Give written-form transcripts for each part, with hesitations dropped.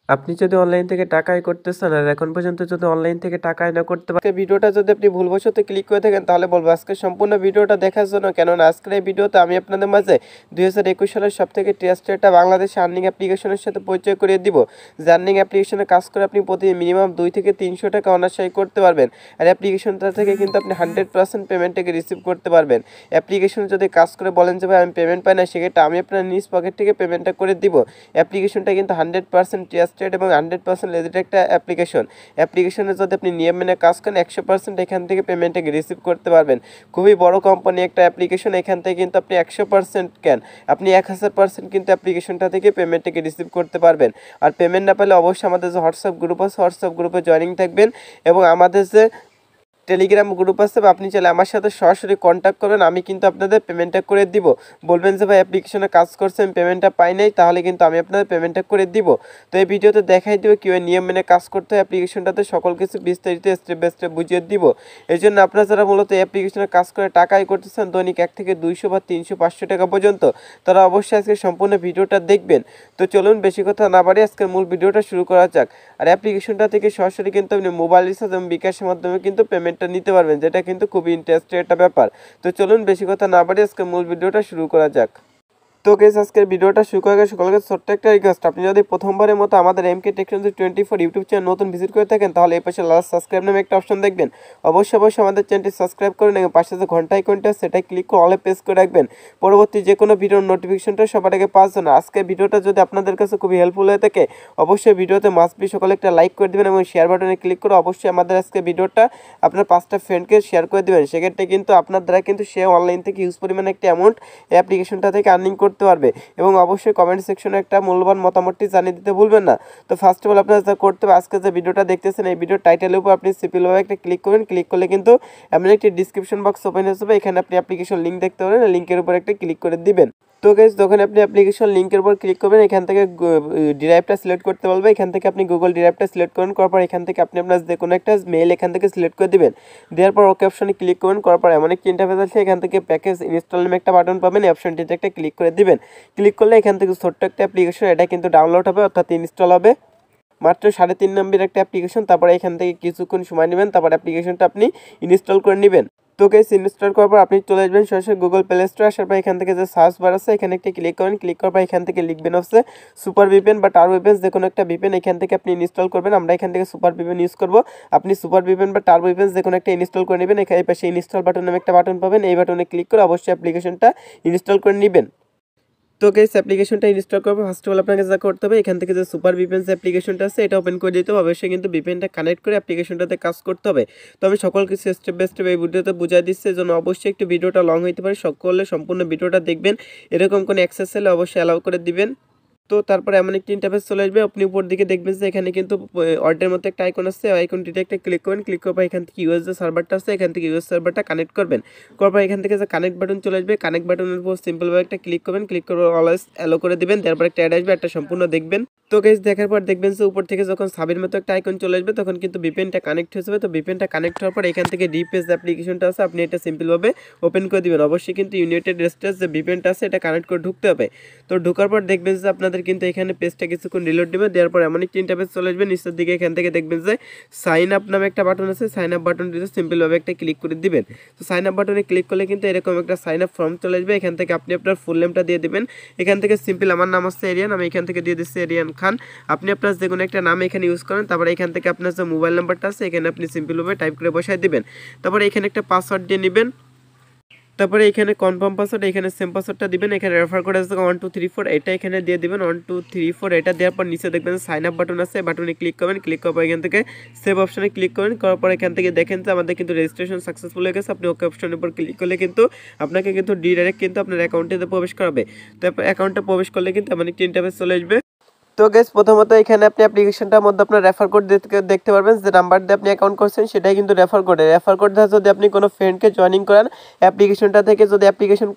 আপনি যদি অনলাইন থেকে টাকা আয় করতে চান আর এখন পর্যন্ত যদি অনলাইন থেকে টাকা আয় না করতে পারেন, ভিডিওটা যদি আপনি ভুলবশত ক্লিক করে থাকেন তাহলে বলবো আজকে সম্পূর্ণ ভিডিওটা দেখার জন্য। কেননা আজকের এই ভিডিওতে আমি আপনাদের মাঝে 2021 সালের সবথেকে ট্রাস্টেড একটা বাংলাদেশে আর্নিং অ্যাপ্লিকেশনের সাথে পরিচয় করিয়ে দিব। যে আর্নিং অ্যাপ্লিকেশনে কাজ করে আপনি প্রতিদিন মিনিমাম 2 থেকে 300 টাকা অনার্সাই করতে পারবেন। আর অ্যাপ্লিকেশনটা থেকে কিন্তু আপনি 100% পেমেন্টটাকে রিসিভ করতে পারবেন। অ্যাপ্লিকেশনে যদি কাজ করে বলেন যে ভাই আমি পেমেন্ট পাই না, সেক্ষেত্রে আমি আপনার নিজ পকেট থেকে পেমেন্টটা করে দিব। অ্যাপ্লিকেশনটা কিন্তু 100% ট্রাস্টেড এবং 100% লেজিট একটা অ্যাপ্লিকেশনে যদি আপনি নিয়ম মেনে কাজ করেন 100% এখান থেকে পেমেন্টটাকে রিসিভ করতে পারবেন। খুবই বড় কোম্পানি একটা অ্যাপ্লিকেশন, এখান থেকে কিন্তু আপনি 100% আপনি 1000% কিন্তু অ্যাপ্লিকেশনটা থেকে পেমেন্টটাকে রিসিভ করতে পারবেন। আর পেমেন্ট না পেলে অবশ্যই আমাদের যে হোয়াটসঅ্যাপ গ্রুপ আছে, হোয়াটসঅ্যাপ গ্রুপে জয়েনিং থাকবেন এবং আমাদের যে টেলিগ্রাম গ্রুপ আছে বা আপনি চাইলে আমার সাথে সরাসরি কন্ট্যাক্ট করবেন, আমি কিন্তু আপনাদের পেমেন্টটা করে দিব। বলবেন যে ভাই অ্যাপ্লিকেশনে কাজ করছে আমি পেমেন্টটা পাই নাই, তাহলে কিন্তু আমি আপনাদের পেমেন্টটা করে দিব। তো এই ভিডিওতে দেখাই দিব কীভাবে নিয়ম মেনে কাজ করতে হয়, অ্যাপ্লিকেশনটাতে সকল কিছু বিস্তারিত স্টেপ বাই স্টেপ বুঝিয়ে দিব। এই জন্য আপনারা যারা মূলত এই অ্যাপ্লিকেশনে কাজ করে টাকা আয় করতেছেন দৈনিক 1 থেকে 200 বা 300 500 টাকা পর্যন্ত, তারা অবশ্যই আজকে সম্পূর্ণ ভিডিওটা দেখবেন। তো চলুন বেশি কথা না বাড়িয়ে আজকের মূল ভিডিওটা শুরু করা যাক। আর অ্যাপ্লিকেশনটা থেকে সরাসরি কিন্তু আপনি মোবাইল রিচার্জ এবং বিকাশের মাধ্যমে কিন্তু পেমেন্টটা নিতে পারবেন, যেটা কিন্তু খুবই ইন্টারেস্টেড একটা ব্যাপার। তো চলুন বেশি কথা না বাড়িয়ে আজকে মূল ভিডিওটা শুরু করা যাক। তো গাইস আজকের ভিডিওটা শুরু করার আগে সকলকে ছোট্ট একটা রিকোয়েস্ট, আপনি যদি প্রথমবারের মতো আমাদের এমকে টেকনোলজি 24 ইউটিউব চ্যানেল নতুন ভিজিট করে থাকেন তাহলে এই পাশে লাল সাবস্ক্রাইব নামে একটা অপশন দেখবেন। অবশ্যই আমাদের চ্যানেলটি সাবস্ক্রাইব করে নেবেন, পাশে যে ঘন্টা আইকনটা সেটাই ক্লিক করে অলে প্রেস করে রাখবেন। পরবর্তী যে কোনো ভিডিওর নোটিফিকেশনটা সবার আগে পাওয়ার জন্য। আজকের ভিডিওটা যদি আপনাদের কাছে খুবই হেল্পফুল হয়ে থাকে অবশ্যই ভিডিওতে মাস্ট বি সকলে একটা লাইক করে দেবেন এবং শেয়ার বাটনে ক্লিক করে অবশ্যই আমাদের আজকে ভিডিওটা আপনার 5টা ফ্রেন্ডকে শেয়ার করে দেবেন। সেক্ষেত্রে কিন্তু আপনার দ্বারা কিন্তু সে অনলাইন থেকে হিউজ পরিমাণে একটা অ্যামাউন্ট অ্যাপ্লিকেশনটা থেকে আর্নিং করতে পারবে। এবং অবশ্যই কমেন্ট সেকশনে একটা মূল্যবান মতামতটি জানিয়ে দিতে ভুলবেন না। তো ফার্স্ট অফ অল আপনারা যা করতে হবে, আজকে যে ভিডিওটা দেখতেছেন এই ভিডিওর টাইটেলের উপর আপনি সিম্পলভাবে একটা ক্লিক করবেন। ক্লিক করলে কিন্তু এমন একটি ডিসক্রিপশন বক্স ওপেন হয়ে যাবে, এখানে আপনি অ্যাপ্লিকেশন লিঙ্ক দেখতে পাবেন, লিঙ্কের উপর একটা ক্লিক করে দিবেন। তো গাইস যখন আপনি অ্যাপ্লিকেশন লিঙ্কের উপর ক্লিক করবেন এখান থেকে ডিরাইভটা সিলেক্ট করতে বলবে, এখান থেকে আপনি গুগল ডিরাইভটা সিলেক্ট করুন। করার পর এখান থেকে আপনি আপনার যে কোনো একটা মেইল এখান থেকে সিলেক্ট করে দিবেন। দেওয়ার পর ওকে অপশনে ক্লিক করুন। করার পর এমন একটি ইন্টারফেস আছে, এখান থেকে প্যাকেজ ইনস্টল নামে একটা বাটন পাবেন, এই অপশনটিতে একটা ক্লিক করে দিবেন। ক্লিক করলে এখান থেকে ছোট্ট একটা অ্যাপ্লিকেশন এটা কিন্তু ডাউনলোড হবে অর্থাৎ ইনস্টল হবে। মাত্র 3.5 MB একটা অ্যাপ্লিকেশন। তারপরে এখান থেকে কিছুক্ষণ সময় নেবেন, তারপর অ্যাপ্লিকেশনটা আপনি ইনস্টল করে নেবেন। তো গাইস ইনস্টল করার পর আপনি চলে আসবেন সরাসরি গুগল প্লে স্টোরে। আসার পর এখান থেকে যে সার্চ বার আছে এখানে একটা ক্লিক করেন। ক্লিক করার পর এখান থেকে লিখবেন হচ্ছে সুপার ভিপিএন বা টার্বো ভিপিএন, যে কোনো একটা ভিপিএন এখান থেকে আপনি ইনস্টল করবেন। আমরা এখান থেকে সুপার ভিপিএন ইউজ করব। আপনি সুপার ভিপিএন বা টার্বো ভিপিএন যে কোনো একটা ইনস্টল করে নেবেন। এখানে পাশে ইনস্টল বাটন নামে একটা বাটন পাবেন, এই বাটনে ক্লিক করে অবশ্যই অ্যাপ্লিকেশনটা ইনস্টল করে নেবেন। তো গাইস অ্যাপ্লিকেশনটা ইনস্টল করবো ফার্স্ট অফ অল আপনাকে যা করতে হবে এখান থেকে যে সুপার ভিপিএন অ্যাপ্লিকেশনটা আছে এটা ওপেন করে দিতে হবে। অবশ্যই কিন্তু ভিপিএনটা কানেক্ট করে অ্যাপ্লিকেশনটাতে কাজ করতে হবে। তো আমি সকল কিছু স্টেপ বাই স্টেপ এই ভিডিওতে বুঝিয়ে দিচ্ছি, এই জন্য অবশ্যই একটু ভিডিওটা লং হইতে পারে, সকলে সম্পূর্ণ ভিডিওটা দেখবেন। এরকম কোনো অ্যাক্সেস হলে অবশ্যই অ্যালাউ করে দিবেন। তো তারপরে এমন একটি ইন্টারফেস চলে আসবে, আপনি উপর দিকে দেখবেন যে এখানে কিন্তু অর্ডের মতো একটা আইকন আছে, আইকনটিতে একটা ক্লিক করবেন। ক্লিক করার পর এখান থেকে ইউএস যে সার্ভারটা আছে এখান থেকে ইউএস সার্ভারটা কানেক্ট করবেন। করার পর এখান থেকে যে কানেক্ট বাটন চলে আসবে, কানেক্ট বাটনের উপর সিম্পলভাবে একটা ক্লিক করবেন। ক্লিক করে অলওয়েজ অ্যালো করে দিবেন। তারপর একটা অ্যাড আসবে, একটা সম্পূর্ণ দেখবেন। তো গাইস দেখার পর দেখবেন যে উপর থেকে যখন সাবের মতো একটা আইকন চলে আসবে তখন কিন্তু ভিপিএনটা কানেক্ট হয়ে যাবে। তো ভিপিএনটা কানেক্ট হওয়ার পর এখান থেকে ডিপিএস অ্যাপ্লিকেশনটা আছে আপনি এটা সিম্পলভাবে ওপেন করে দিবেন। অবশ্যই কিন্তু ইউনাইটেড স্টেটস যে ভিপিএনটা আছে এটা কানেক্ট করে ঢুকতে হবে। তো ঢোকার পর দেখবেন যে আপনাদের কিন্তু এখানে পেজটা কিছুক্ষণ রিলোড দিবে। দেওয়ার পর এমন একটি ইন্টারফেস চলে আসবে, নিচের দিকে এখান থেকে দেখবেন যে সাইন আপ নামে একটা বাটন আছে, সাইন আপ বাটনটিতে সিম্পলভাবে একটা ক্লিক করে দিবেন। তো সাইন আপ বাটনে ক্লিক করলে কিন্তু এরকম একটা সাইন আপ ফর্ম চলে আসবে, এখান থেকে আপনি আপনার ফুল নেমটা দিয়ে দিবেন। এখান থেকে সিম্পল আমার নাম হচ্ছে এরিয়ান, আমি এখান থেকে দিয়ে দিচ্ছি এরিয়ান খান। আপনি আপনার যে কোনো একটা নাম এখানে ইউজ করেন। তারপরে এখান থেকে আপনার যে মোবাইল নাম্বারটা আছে এখানে আপনি সিম্পলভাবে টাইপ করে বসায় দিবেন। তারপরে এখানে একটা পাসওয়ার্ড দিয়ে নেবেন। তারপরে এখানে কনফার্ম পাসওয়ার্ড, এখানে সেম পাসওয়ার্ডটা দিবেন। এখানে রেফার কোড আছে 1234 এটা এখানে দিয়ে দিবেন 1234। এটা দেওয়ার পর নিচে দেখবেন সাইন আপ বাটন আছে, বাটনে ক্লিক করবেন। ক্লিক করার পর এখান থেকে সেভ অপশনে ক্লিক করবেন। করার পর এখান থেকে দেখেন যে আমাদের কিন্তু রেজিস্ট্রেশন সাকসেসফুল হয়ে গেছে। আপনি ওকে অপশনের উপর ক্লিক করলে কিন্তু আপনাকে কিন্তু ডিরেক্ট কিন্তু আপনার অ্যাকাউন্টে প্রবেশ করাবে। তারপর অ্যাকাউন্টে প্রবেশ করলে কিন্তু এমন একটি ইন্টারফেস চলে আসবে। তো গাইস প্রথমত এখানে আপনি অ্যাপ্লিকেশনটার মধ্যে আপনার রেফার কোড দেখতে পারবেন, যে নাম্বার দিয়ে আপনি অ্যাকাউন্ট করছেন সেটাই কিন্তু রেফার কোড দিয়ে যদি আপনি কোনো ফ্রেন্ডকে জয়েনিং করান অ্যাপ্লিকেশনটা থেকে, যদি অ্যাপ্লিকেশন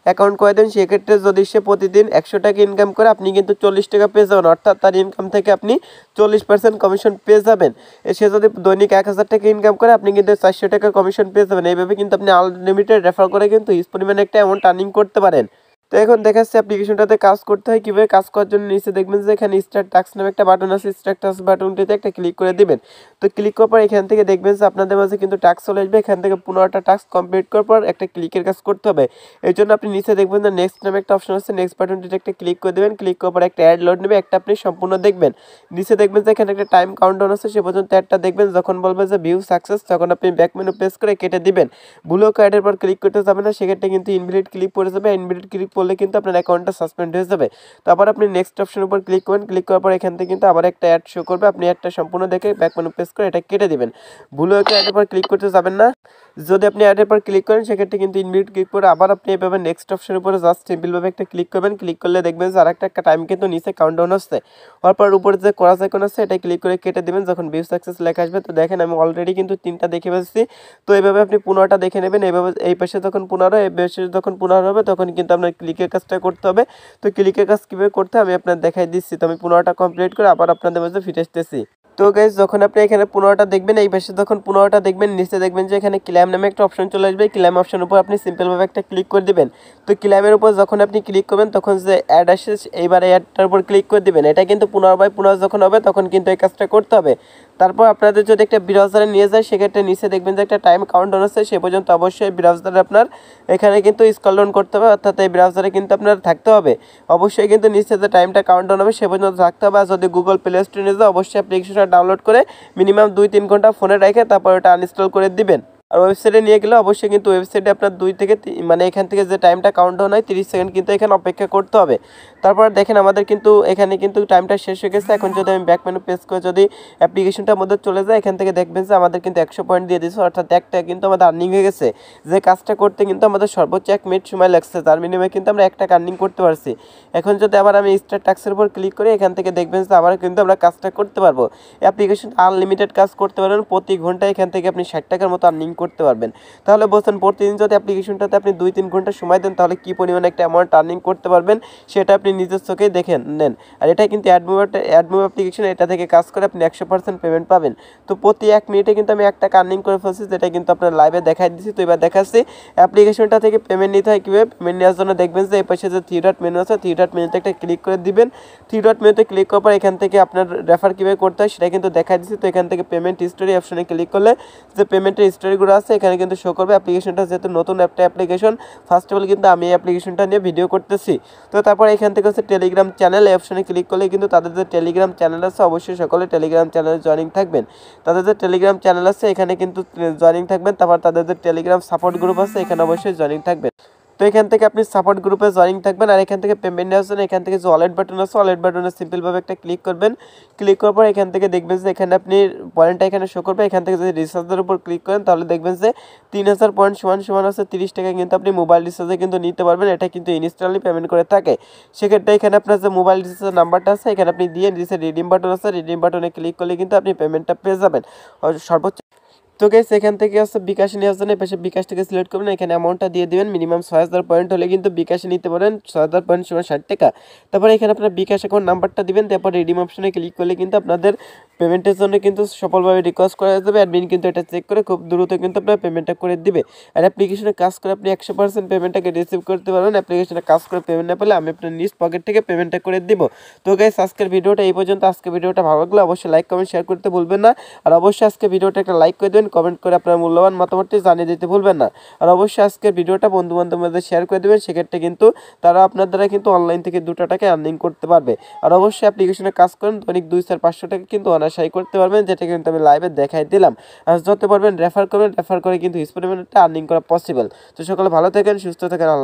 অ্যাকাউন্ট করে দেন সেক্ষেত্রে যদি সে প্রতিদিন 100 টাকা ইনকাম করে আপনি কিন্তু 40 টাকা পেয়ে যাবেন, অর্থাৎ তার ইনকাম থেকে আপনি 40% কমিশন পেয়ে যাবেন। সে যদি দৈনিক 1000 টাকা ইনকাম করে আপনি কিন্তু 400 টাকা কমিশন পেয়ে যাবেন। এইভাবে কিন্তু আপনি আনলিমিটেড রেফার করে কিন্তু হিউজ পরিমাণে একটা অ্যামাউন্ট আর্নিং করতে পারেন। তো তো এখন দেখাচ্ছে অ্যাপ্লিকেশনটাতে কাজ করতে হয় কীভাবে। কাজ করার জন্য নিচে দেখবেন যে এখানে স্টার্ট টাস্ক নামে একটা বাটন আছে, স্টার্ট টাস্ক বাটনটিতে একটা ক্লিক করে দিবেন। তো ক্লিক করার পর এখান থেকে দেখবেন যে আপনাদের মাঝে কিন্তু টাস্ক চলে আসবে। এখান থেকে 15টা টাস্ক কমপ্লিট করার পর একটা ক্লিকের কাজ করতে হবে। এই জন্য আপনি নিচে দেখবেন যে নেক্সট নামে একটা অপশন আছে, নেক্সট বাটনটিতে একটা ক্লিক করে দেবেন। ক্লিক করার পর একটা অ্যাড লোড নেবে, একটা আপনি সম্পূর্ণ দেখবেন। নিচে দেখবেন যে এখানে একটা টাইম কাউন্টডাউন আছে, সে পর্যন্ত অ্যাডটা দেখবেন। যখন বলবে যে ভিউ সাকসেস তখন আপনি ব্যাক মেনু প্রেস করে কেটে দিবেন। ভুলেও অ্যাডের পর ক্লিক করতে যাবে না, সেক্ষেত্রে কিন্তু ইনভ্যালিড ক্লিক পড়ে যাবে। ইনভ্যালিড ক্লিক পড়লে কিন্তু আপনার অ্যাকাউন্টটা সাসপেন্ড হয়ে যাবে। তারপর আপনি নেক্সট অপশনের উপর ক্লিক করবেন। ক্লিক করার পর এখান থেকে কিন্তু আবার একটা অ্যাড শো করবে, আপনি অ্যাডটা সম্পূর্ণ দেখে ব্যাক মেনু প্রেস করে এটা কেটে দিবেন। ভুলেও অ্যাডের পর ক্লিক করতে যাবেন না। যদি আপনি অ্যাডের পর ক্লিক করেন সেক্ষেত্রে কিন্তু ইনভ্যালিড ক্লিক করে আবার আপনি এভাবে নেক্সট অপশনের উপরে জাস্ট সিম্পলভাবে একটা ক্লিক করবেন। ক্লিক করলে দেখবেন যে আরেকটা টাইম কিন্তু নিচে কাউন্টডাউন হচ্ছে। তারপর উপরে যে ক্রস আইকন আছে এটা ক্লিক করে কেটে দিবেন যখন ভিউ সাকসেস লেখা আসবে। তো দেখেন আমি অলরেডি কিন্তু 3টা দেখে ফেলছি। তো এইভাবে আপনি 15টা দেখে নেবেন। এইভাবে এই পাশে যখন 15, এই পাশে যখন 15 হবে তখন কিন্তু আপনার ক্লিকের কাজটা করতে হবে। তো ক্লিকের কাজ কীভাবে করতে আমি আপনার দেখাই দিচ্ছি। তো আমি 15টা কমপ্লিট করে আবার আপনাদের মাঝে ফিরে আসতেছি। তো গাইস যখন আপনি এখানে 15টা দেখবেন, এই পাশে যখন 15টা দেখবেন নিচে দেখবেন যে এখানে ক্লেম নামে একটা অপশন চলে আসবে। ক্লেম অপশনের উপর আপনি সিম্পলভাবে একটা ক্লিক করে দিবেন। তো ক্লেমের উপর যখন আপনি ক্লিক করবেন তখন যে অ্যাড আসে এইবারে অ্যাডটার উপর ক্লিক করে দিবেন। এটা কিন্তু 15/15 যখন হবে তখন কিন্তু এই কাজটা করতে হবে। তারপর আপনাদের যদি একটা ব্রাউজারে নিয়ে যায় সেক্ষেত্রে নিচে দেখবেন যে একটা টাইম কাউন্টডাউন আছে, সে পর্যন্ত অবশ্যই ব্রাউজারে আপনার এখানে কিন্তু স্ক্রল ডাউন করতে হবে, অর্থাৎ এই ব্রাউজারে কিন্তু আপনার থাকতে হবে। অবশ্যই কিন্তু নিচে যে টাইমটা কাউন্টডাউন হবে সে পর্যন্ত থাকতে হবে। আর যদি গুগল প্লে স্টোরে নিয়ে যায় অবশ্যই অ্যাপ্লিকেশনটা ডাউনলোড করে মিনিমাম 2-3 ঘন্টা ফোনে রেখে তারপর ওটা আনইনস্টল করে দিবেন। আর ওয়েবসাইটে নিয়ে গেলে অবশ্যই কিন্তু ওয়েবসাইটে আপনার 2 থেকে মানে এখান থেকে যে টাইমটা কাউন্টডাউন হয় 30 সেকেন্ড কিন্তু এখানে অপেক্ষা করতে হবে। তারপর দেখেন আমাদের কিন্তু এখানে কিন্তু টাইমটা শেষ হয়ে গেছে। এখন যদি আমি ব্যাক মেনু প্রেস করে যদি অ্যাপ্লিকেশনটার মধ্যে চলে যায় এখান থেকে দেখবেন যে আমাদের কিন্তু 100 পয়েন্ট দিয়ে দিয়েছে, অর্থাৎ একটা কিন্তু আমাদের আর্নিং হয়ে গেছে। যে কাজটা করতে কিন্তু আমাদের সর্বোচ্চ 1 মিনিট সময় লাগছে, তার বিনিময়ে কিন্তু আমরা 1 টাকা আর্নিং করতে পারছি। এখন যদি আবার আমি স্টার্ট টাস্কের উপর ক্লিক করি এখান থেকে দেখবেন যে আবার কিন্তু আমরা কাজটা করতে পারবো। অ্যাপ্লিকেশন আনলিমিটেড কাজ করতে পারবেন, প্রতি ঘন্টায় এখান থেকে আপনি 60 টাকার মতো আর্নিং করতে পারবেন। তাহলে বলছেন প্রতিদিন যদি অ্যাপ্লিকেশনটাতে আপনি 2-3 ঘন্টা সময় দেন তাহলে কী পরিমাণে একটা অ্যামাউন্ট আর্নিং করতে পারবেন সেটা আপনি নিজের চোখেই দেখে নেন। আর এটা কিন্তু অ্যাডমুভ অ্যাপ্লিকেশন, এটা থেকে কাজ করে আপনি 100% পেমেন্ট পাবেন। তো প্রতি 1 মিনিটে কিন্তু আমি 1 টাকা আর্নিং করে ফেলছি, যেটা কিন্তু আপনার লাইভে দেখাই দিচ্ছি। তো এবার দেখাচ্ছি অ্যাপ্লিকেশনটা থেকে পেমেন্ট নিতে হয় কীভাবে। পেমেন্ট নেওয়ার জন্য দেখবেন যে এই পাশে যে 3 ডট মেনু আছে 3 ডট মেনুতে একটা ক্লিক করে দিবেন। 3 ডট মেনুতে ক্লিক করার পর এখান থেকে আপনার রেফার কীভাবে করতে হয় সেটা কিন্তু দেখাই দিচ্ছি। তো এখান থেকে পেমেন্ট হিস্টোরি অপশনে ক্লিক করলে যে পেমেন্টের হিস্টোরিগুলো আছে এখানে কিন্তু শো করবে। অ্যাপ্লিকেশনটা যেহেতু নতুন একটা অ্যাপ্লিকেশন, ফার্স্ট অফ অল কিন্তু আমি এই অ্যাপ্লিকেশনটা নিয়ে ভিডিও করতেছি। তো তারপর এখান থেকে হচ্ছে টেলিগ্রাম চ্যানেল, এই অপশনে ক্লিক করলে কিন্তু তাদের যে টেলিগ্রাম চ্যানেল আছে অবশ্যই সকলে টেলিগ্রাম চ্যানেলে জয়েনিং থাকবেন। তাদের যে টেলিগ্রাম চ্যানেল আছে এখানে কিন্তু জয়েনিং থাকবেন। তারপর তাদের যে টেলিগ্রাম সাপোর্ট গ্রুপ আছে এখানে অবশ্যই জয়েনিং থাকবেন। তো এখান থেকে আপনি সাপোর্ট গ্রুপে জয়েনিং থাকবেন। আর এখান থেকে পেমেন্ট নেওয়ার জন্য এখান থেকে যে ওয়ালেট বাটন আছে ওয়ালেট বাটনে সিম্পলভাবে একটা ক্লিক করবেন। ক্লিক করার পর এখান থেকে দেখবেন যে এখানে আপনি পয়েন্টটা এখানে শো করবে। এখান থেকে যদি রিচার্জের উপর ক্লিক করেন তাহলে দেখবেন যে 3000 পয়েন্ট সমান আছে 30 টাকা কিন্তু আপনি মোবাইল রিচার্জে কিন্তু নিতে পারবেন। এটা কিন্তু ইনস্ট্যান্টলি পেমেন্ট করে থাকে। সেক্ষেত্রে এখানে আপনার যে মোবাইল রিচার্জের নাম্বারটা আছে এখানে আপনি দিয়ে নিচে রিডিম বাটন আছে, রিডিম বাটনে ক্লিক করলে কিন্তু আপনি পেমেন্টটা পেয়ে যাবেন সর্বোচ্চ। তো গাইস এখান থেকে হচ্ছে বিকাশে নেওয়ার জন্য পাশে বিকাশ থেকে সিলেক্ট করবেন, এখানে অ্যামাউন্টটা দিয়ে দিবেন। মিনিমাম 6000 পয়েন্ট হলে কিন্তু বিকাশে নিতে পারেন, 6000 পয়েন্ট সমান 60 টাকা। তারপরে এখানে আপনার বিকাশ অ্যাকাউন্ট নাম্বারটা দিবেন। তারপর রিডিম অপশনে ক্লিক করলে কিন্তু আপনাদের পেমেন্টের জন্য কিন্তু সফলভাবে রিকোয়েস্ট করা যাবে। অ্যাডমিন কিন্তু এটা চেক করে খুব দ্রুত কিন্তু আপনার পেমেন্টটা করে দিবে। আর অ্যাপ্লিকেশনে কাজ করে আপনি 100% পেমেন্টটাকে রিসিভ করতে পারবেন। অ্যাপ্লিকেশনে কাজ করে পেমেন্ট না পেলে আমি আপনার নিজ পকেট থেকে পেমেন্টটা করে দিব। তো গাইস আজকের ভিডিওটা এই পর্যন্ত। আজকে ভিডিওটা ভালো লাগলে অবশ্যই লাইক কমেন্ট শেয়ার করতে ভুলবেন না। আর অবশ্যই আজকে ভিডিওটা একটা লাইক করে দেবেন, কমেন্ট করে আপনার মূল্যবান মতামতটি জানিয়ে দিতে ভুলবেন না। আর অবশ্যই আজকের ভিডিওটা বন্ধু বান্ধবের মধ্যে শেয়ার করে দেবেন, সেক্ষেত্রে কিন্তু তারা আপনার দ্বারা কিন্তু অনলাইন থেকে 2 টাকা আর্নিং করতে পারবে। আর অবশ্যই অ্যাপ্লিকেশনে কাজ করেন দৈনিক 200-500 টাকা কিন্তু অনায়াসেই করতে পারবেন, যেটা কিন্তু আমি লাইভে দেখাই দিলাম। আর যত পারবেন রেফার করবেন, রেফার করে কিন্তু হিউজ পরিমাণে আর্নিং করা পসিবল। তো সকলে ভালো থাকেন, সুস্থ থাকেন। আল্লাহ।